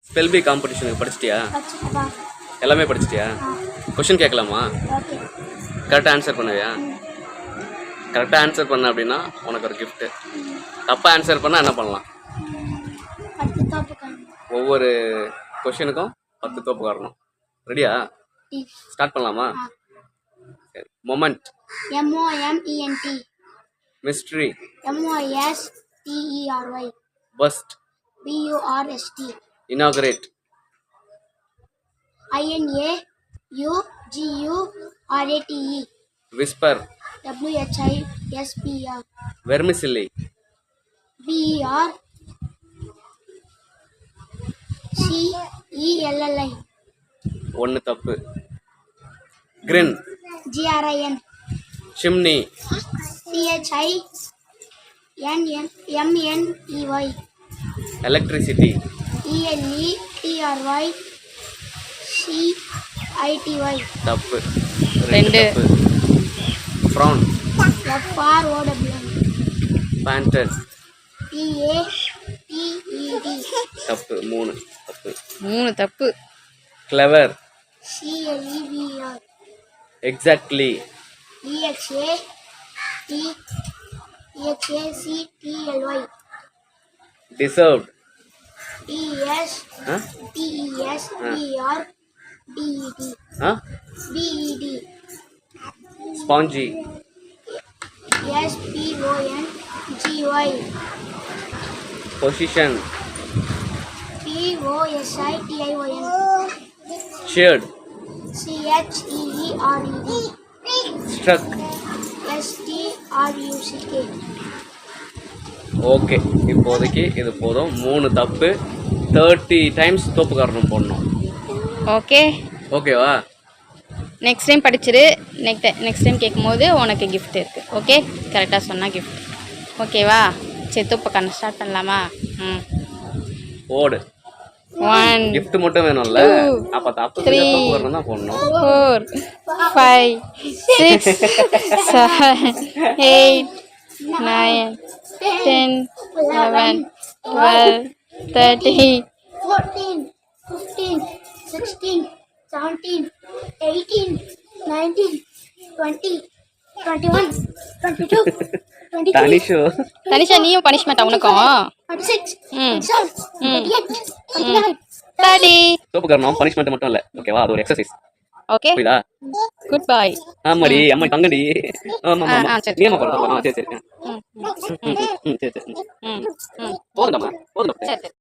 Spell B காம்படிஷனுக்கு படிச்சிட்டியா? படிச்சுப்பா. எல்லாமே படிச்சிட்டியா? Question கேட்கலாமா? Okay. கரெக்டாக ஆன்சர் பண்ணுவியா? கரெக்டாக ஆன்சர் பண்ண அப்படின்னா உனக்கு ஒரு கிஃப்ட்டு. தப்பாக ஆன்சர் பண்ணால் என்ன பண்ணலாம்? 10 தோப்பு காணும். ஒவ்வொரு கொஷினுக்கும் 10 தோப்பு காரணம். ரெடியா? ஸ்டார்ட் பண்ணலாமா? சரி. Moment. MOMENT. Mystery. MOSTERY. First. BURST. Inaugurate. INAUGURATE. Whisper. WHISPR. வெர்மிசில்லி. BERCELLI. ஒன்று தப்பு. Green. GRIN. Chimney. CHINNMNEY. Electricity. ELECTRICITY. தப்பு. ரெண்டு. ஃப்ரௌன். FROWN. பேண்டட். PATED. தப்பு. 3 தப்பு. 3 தப்பு. Clever. CLEVR. Exactly. EXACTLY. Deserved. DESERVED. Spongy. SPONGY. Position. POSITION. Shirt. CHEERED. Struck. STRUCK. Okay, இப்போதைக்கு இது போதும். 3 தப்பு. 30 டைம்ஸ் தோப்பு காரணம் போடணும். ஓகே. ஓகேவா? நெக்ஸ்ட் டைம் படிச்சிரு. நெக்ஸ்ட் டைம் கேட்கும்போது உனக்கு கிஃப்ட் இருக்குது. ஓகே, கரெக்டாக சொன்னால் கிஃப்ட். ஓகேவா? சரி, தூப்ப கண்ணு ஸ்டார்ட் பண்ணலாமா? ஓடு. 1 கிஃப்ட் மட்டும் வேணும்ல? 2 அப்போ தப்பு 3 தப்பு காரணம் தான் போடணும். 4 5 6 7 8 9 10 11 12 13 14 15 16 17 18 19 20 21 22 23 தனிஷு. தனிஷா, நீயும் பனிஷ்மெண்ட் உனக்கும். 26 27 28 29. டாடி. தோப்பு காரணம் பனிஷ்மெண்ட் மட்டும் இல்லை. ஓகேவா? அது ஒரு எக்ஸசைஸ். ஓகே, புரியுதா? குட் பாய். ஆமாடி, அம்மா தங்கடி. ஆமா ஆமா. சரி. நீ அம்மா போறா. சரி சரி. சரி சரி. போதும்மா. சரி சரி.